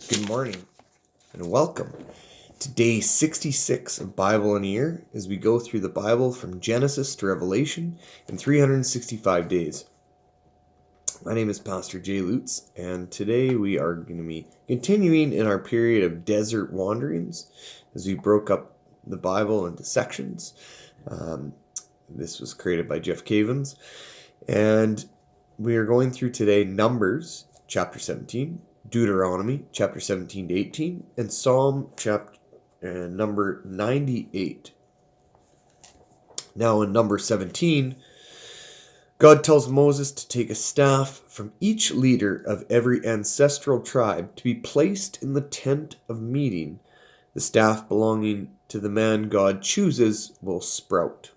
Good morning and welcome to day 66 of Bible in a Year as we go through the Bible from Genesis to Revelation in 365 days. My name is Pastor Jay Lutz, and today we are going to be continuing in our period of desert wanderings as we broke up the Bible into sections. This was created by Jeff Cavins, and we are going through today Numbers chapter 17, Deuteronomy chapter 17 to 18, and Psalm chapter number 98. Now in number 17, God tells Moses to take a staff from each leader of every ancestral tribe to be placed in the tent of meeting. The staff belonging to the man God chooses will sprout.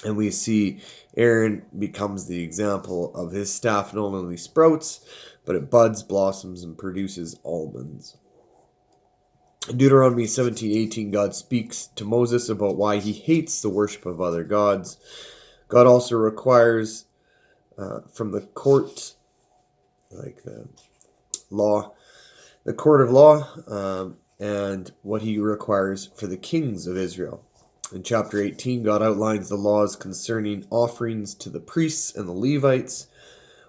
And we see Aaron becomes the example of his staff not only sprouts, but it buds, blossoms, and produces almonds. In Deuteronomy 17:18, God speaks to Moses about why he hates the worship of other gods. God also requires from the court, like the court of law, and what he requires for the kings of Israel. In chapter 18, God outlines the laws concerning offerings to the priests and the Levites,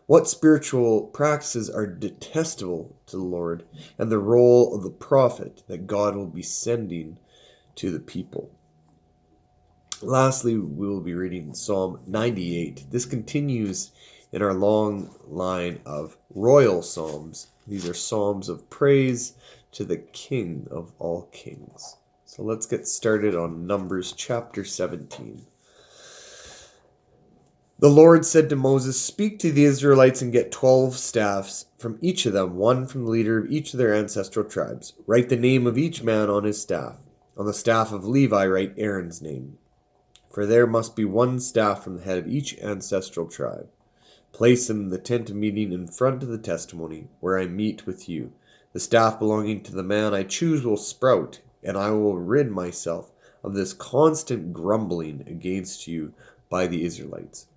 what spiritual practices are detestable to the Lord, and the role of the prophet that God will be sending to the people. Lastly, we will be reading Psalm 98. This continues in our long line of royal psalms. These are psalms of praise to the King of all kings. So let's get started on Numbers chapter 17. The Lord said to Moses, "Speak to the Israelites and get 12 staffs from each of them, one from the leader of each of their ancestral tribes. Write the name of each man on his staff. On the staff of Levi, write Aaron's name. For there must be one staff from the head of each ancestral tribe. Place them in the tent of meeting in front of the testimony, where I meet with you. The staff belonging to the man I choose will sprout, and I will rid myself of this constant grumbling against you by the Israelites."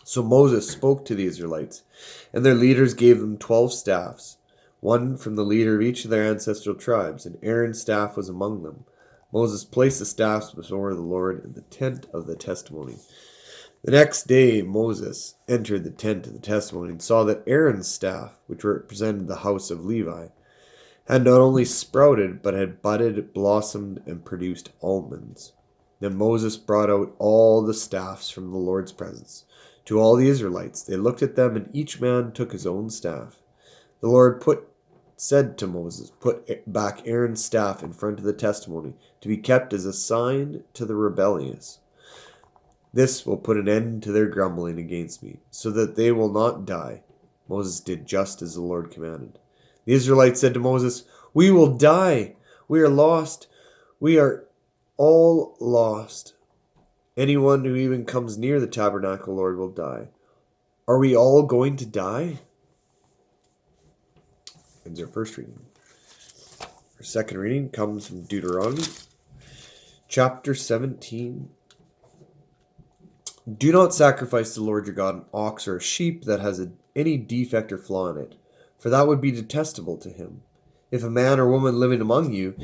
So Moses spoke to the Israelites, and their leaders gave them 12 staffs, one from the leader of each of their ancestral tribes, and Aaron's staff was among them. Moses placed the staffs before the Lord in the tent of the testimony. The next day Moses entered the tent of the testimony and saw that Aaron's staff, which represented the house of Levi, had not only sprouted, but had budded, blossomed, and produced almonds. Then Moses brought out all the staffs from the Lord's presence to all the Israelites. They looked at them, and each man took his own staff. The Lord said to Moses, "Put back Aaron's staff in front of the testimony, to be kept as a sign to the rebellious. This will put an end to their grumbling against me, so that they will not die." Moses did just as the Lord commanded. The Israelites said to Moses, "We will die. We are lost. We are all lost. Anyone who even comes near the tabernacle, Lord, will die. Are we all going to die?" That's our first reading. Our second reading comes from Deuteronomy chapter 17. "Do not sacrifice to the Lord your God an ox or a sheep that has any defect or flaw in it, for that would be detestable to him. If a man or woman living among you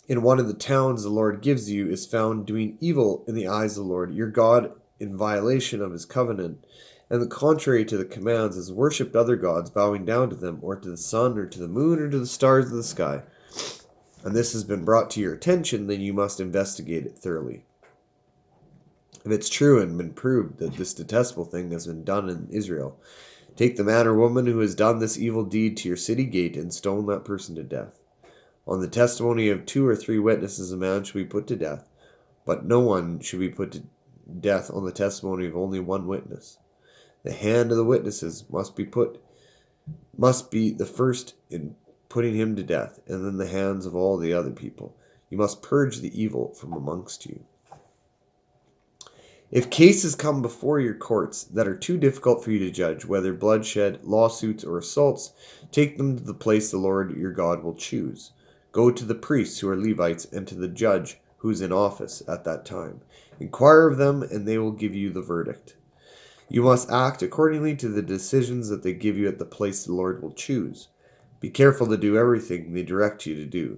in one of the towns the Lord gives you is found doing evil in the eyes of the Lord your God in violation of his covenant, and the contrary to the commands has worshipped other gods, bowing down to them, or to the sun, or to the moon, or to the stars of the sky, and this has been brought to your attention, then you must investigate it thoroughly. If it's true and been proved that this detestable thing has been done in Israel, take the man or woman who has done this evil deed to your city gate and stone that person to death. On the testimony of 2 or 3 witnesses a man shall be put to death, but no one should be put to death on the testimony of only one witness. The hand of the witnesses must be the first in putting him to death, and then the hands of all the other people. You must purge the evil from amongst you. If cases come before your courts that are too difficult for you to judge, whether bloodshed, lawsuits, or assaults, take them to the place the Lord your God will choose. Go to the priests who are Levites and to the judge who is in office at that time. Inquire of them, and they will give you the verdict. You must act accordingly to the decisions that they give you at the place the Lord will choose. Be careful to do everything they direct you to do.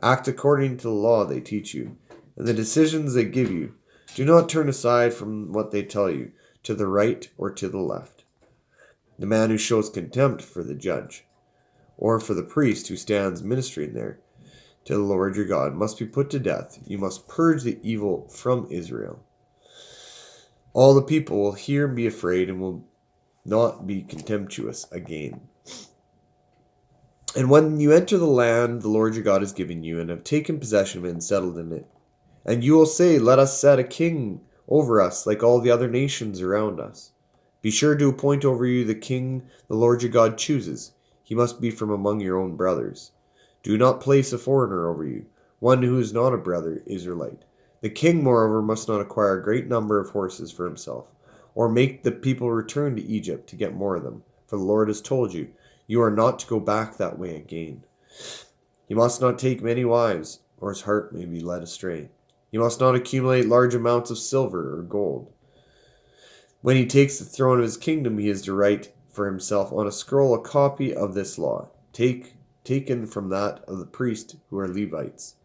Act according to the law they teach you, and the decisions they give you. Do not turn aside from what they tell you, to the right or to the left. The man who shows contempt for the judge, or for the priest who stands ministering there to the Lord your God, must be put to death. You must purge the evil from Israel. All the people will hear and be afraid and will not be contemptuous again. And when you enter the land the Lord your God has given you, and have taken possession of it and settled in it, and you will say, let us set a king over us like all the other nations around us. Be sure to appoint over you the king the Lord your God chooses. He must be from among your own brothers. Do not place a foreigner over you, one who is not a brother Israelite. The king, moreover, must not acquire a great number of horses for himself, or make the people return to Egypt to get more of them. For the Lord has told you, you are not to go back that way again. He must not take many wives, or his heart may be led astray. He must not accumulate large amounts of silver or gold. When he takes the throne of his kingdom, he is to write for himself on a scroll a copy of this law, taken from that of the priests who are Levites.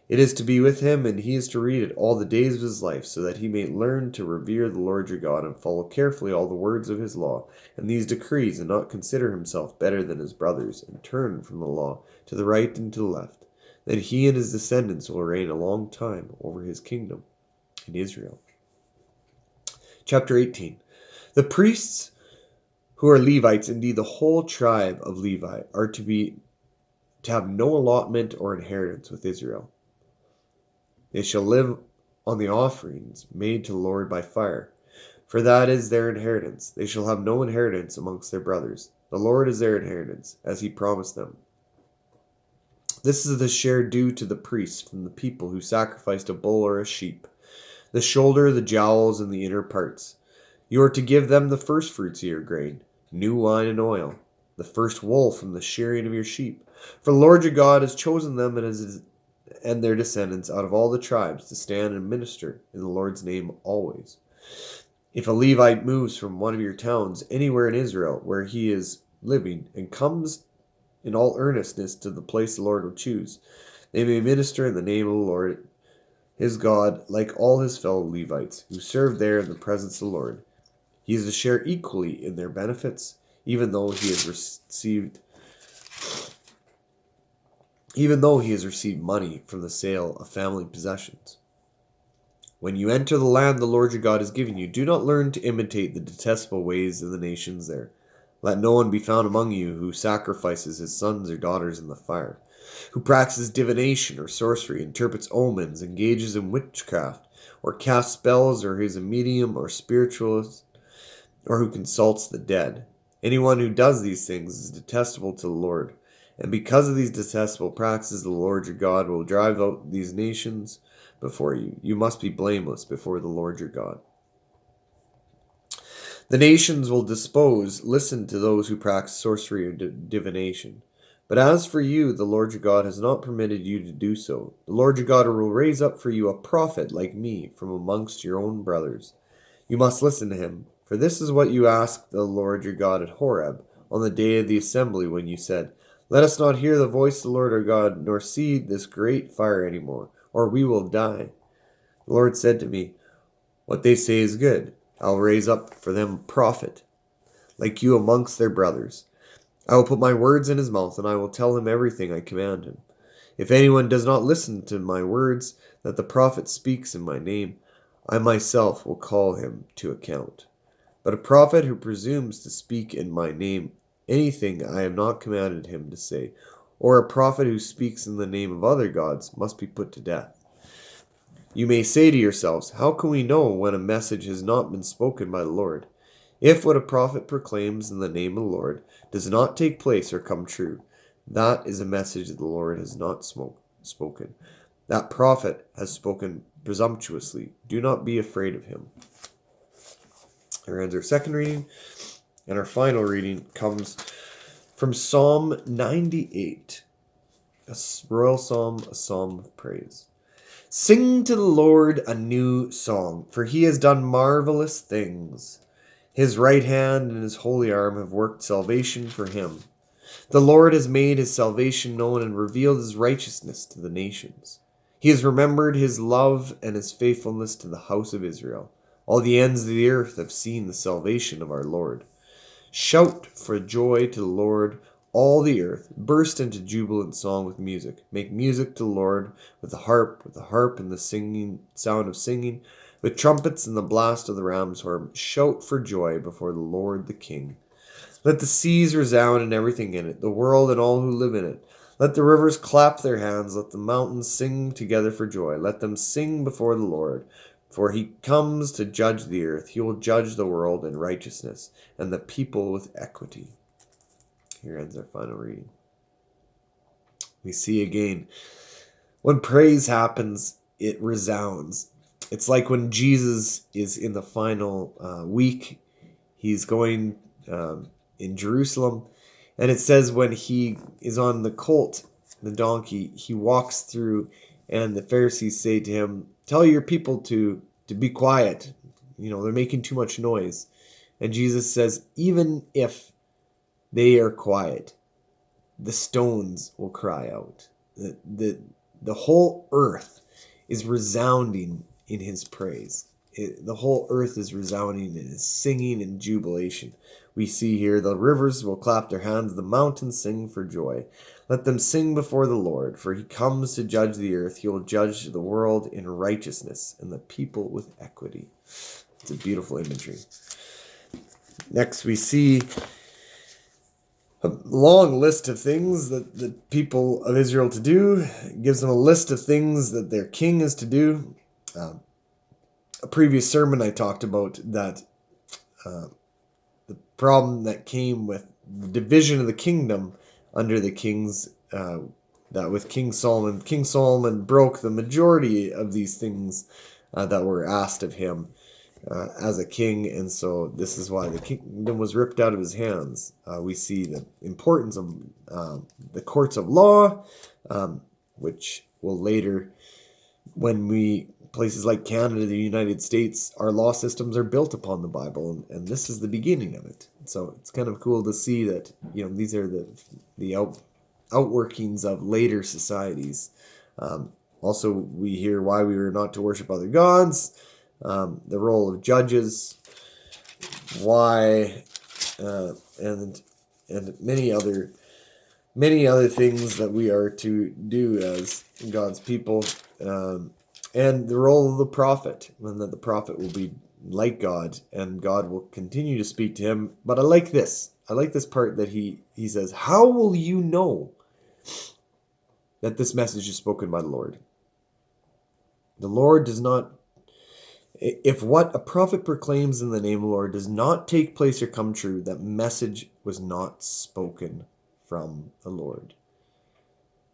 It is to be with him, and he is to read it all the days of his life, so that he may learn to revere the Lord your God and follow carefully all the words of his law and these decrees, and not consider himself better than his brothers, and turn from the law to the right and to the left. Then he and his descendants will reign a long time over his kingdom in Israel. Chapter 18. The priests who are Levites, indeed the whole tribe of Levi, are to have no allotment or inheritance with Israel. They shall live on the offerings made to the Lord by fire, for that is their inheritance. They shall have no inheritance amongst their brothers. The Lord is their inheritance, as he promised them. This is the share due to the priests from the people who sacrificed a bull or a sheep, the shoulder, the jowls, and the inner parts. You are to give them the first fruits of your grain, new wine and oil, the first wool from the shearing of your sheep. For the Lord your God has chosen them and their descendants out of all the tribes to stand and minister in the Lord's name always. If a Levite moves from one of your towns anywhere in Israel where he is living, and comes in all earnestness to the place the Lord will choose, they may minister in the name of the Lord his God, like all his fellow Levites who serve there in the presence of the Lord. He is to share equally in their benefits, even though he has received money from the sale of family possessions. When you enter the land the Lord your God has given you, do not learn to imitate the detestable ways of the nations there. Let no one be found among you who sacrifices his sons or daughters in the fire, who practices divination or sorcery, interprets omens, engages in witchcraft, or casts spells, or is a medium or spiritualist, or who consults the dead. Anyone who does these things is detestable to the Lord. And because of these detestable practices, the Lord your God will drive out these nations before you. You must be blameless before the Lord your God. The nations will listen to those who practice sorcery or divination. But as for you, the Lord your God has not permitted you to do so. The Lord your God will raise up for you a prophet like me from amongst your own brothers. You must listen to him, for this is what you asked the Lord your God at Horeb on the day of the assembly, when you said, let us not hear the voice of the Lord our God, nor see this great fire any more, or we will die. The Lord said to me, what they say is good. I will raise up for them a prophet, like you amongst their brothers. I will put my words in his mouth, and I will tell him everything I command him. If anyone does not listen to my words that the prophet speaks in my name, I myself will call him to account. But a prophet who presumes to speak in my name anything I have not commanded him to say, or a prophet who speaks in the name of other gods, must be put to death. You may say to yourselves, how can we know when a message has not been spoken by the Lord? If what a prophet proclaims in the name of the Lord does not take place or come true, that is a message that the Lord has not spoken. That prophet has spoken presumptuously. Do not be afraid of him. Here ends our second reading, and our final reading comes from Psalm 98, a royal psalm, a psalm of praise. Sing to the Lord a new song, for he has done marvelous things. His right hand and his holy arm have worked salvation for him. The Lord has made his salvation known and revealed his righteousness to the nations. He has remembered his love and his faithfulness to the house of Israel. All the ends of the earth have seen the salvation of our Lord. Shout for joy to the Lord, all the earth. Burst into jubilant song with music. Make music to the Lord with the harp and the sound of singing, with trumpets and the blast of the ram's horn. Shout for joy before the Lord the King. Let the seas resound and everything in it, the world and all who live in it. Let the rivers clap their hands. Let the mountains sing together for joy. Let them sing before the Lord. For he comes to judge the earth. He will judge the world in righteousness and the people with equity. Here ends our final reading. We see again, when praise happens, it resounds. It's like when Jesus is in the final week. He's going in Jerusalem. And it says when he is on the colt, the donkey, he walks through, and the Pharisees say to him, "Tell your people to be quiet. They're making too much noise." And Jesus says, even if they are quiet, the stones will cry out. The whole earth is resounding in his praise. The whole earth is resounding in his singing and jubilation. We see here, the rivers will clap their hands, the mountains sing for joy. Let them sing before the Lord, for he comes to judge the earth. He will judge the world in righteousness and the people with equity. It's a beautiful imagery. Next, we see a long list of things that the people of Israel to do. It gives them a list of things that their king is to do. A previous sermon I talked about that the problem that came with the division of the kingdom under the kings, that with King Solomon broke the majority of these things that were asked of him as a king, and so this is why the kingdom was ripped out of his hands. We see the importance of the courts of law, which will later, when places like Canada, the United States, our law systems are built upon the Bible, and this is the beginning of it. So it's kind of cool to see that these are the outworkings of later societies. Also, we hear why we were not to worship other gods. The role of judges, why, and many other things that we are to do as God's people, and the role of the prophet, and that the prophet will be like God, and God will continue to speak to him. But I like this part that he says, "How will you know that this message is spoken by the Lord? The Lord does not. If what a prophet proclaims in the name of the Lord does not take place or come true, that message was not spoken from the Lord."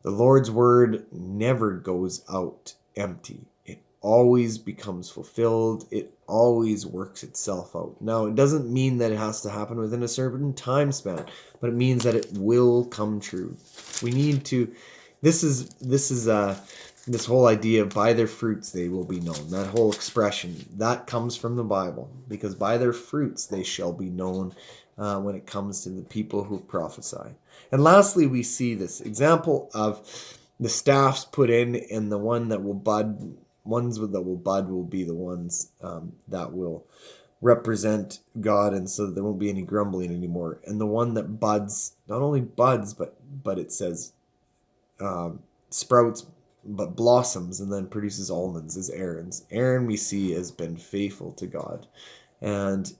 The Lord's word never goes out empty. It always becomes fulfilled. It always works itself out. Now, it doesn't mean that it has to happen within a certain time span, but it means that it will come true. We need to. This is this whole idea of by their fruits they will be known. That whole expression, that comes from the Bible, because by their fruits they shall be known when it comes to the people who prophesy. And lastly, we see this example of the staffs put in, and the one that will bud, ones that will bud will be the ones that will represent God, and so there won't be any grumbling anymore. And the one that buds, not only buds, but it says sprouts, but blossoms and then produces almonds, is Aaron's. Aaron, we see, has been faithful to God, and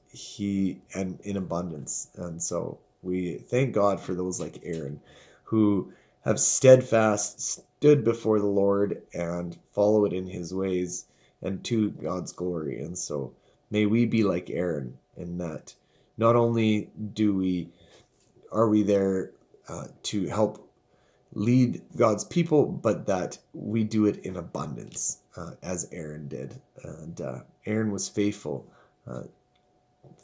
in abundance. And so we thank God for those like Aaron, who have steadfast stood before the Lord and followed in his ways and to God's glory. And so may we be like Aaron, in that not only are we there to help lead God's people, but that we do it in abundance, as Aaron did. And Aaron was faithful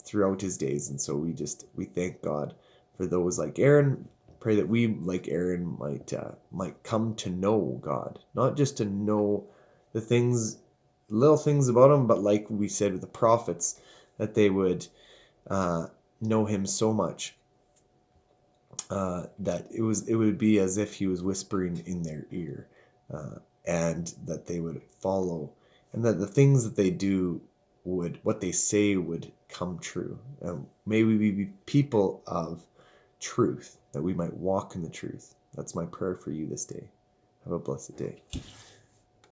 throughout his days, and so we thank God for those like Aaron. Pray that we, like Aaron, might come to know God, not just to know the little things about him, but like we said with the prophets, that they would know him so much that it would be as if he was whispering in their ear, and that they would follow, and that the things that they do what they say would come true. May we be people of truth, that we might walk in the truth. That's my prayer for you this day. Have a blessed day.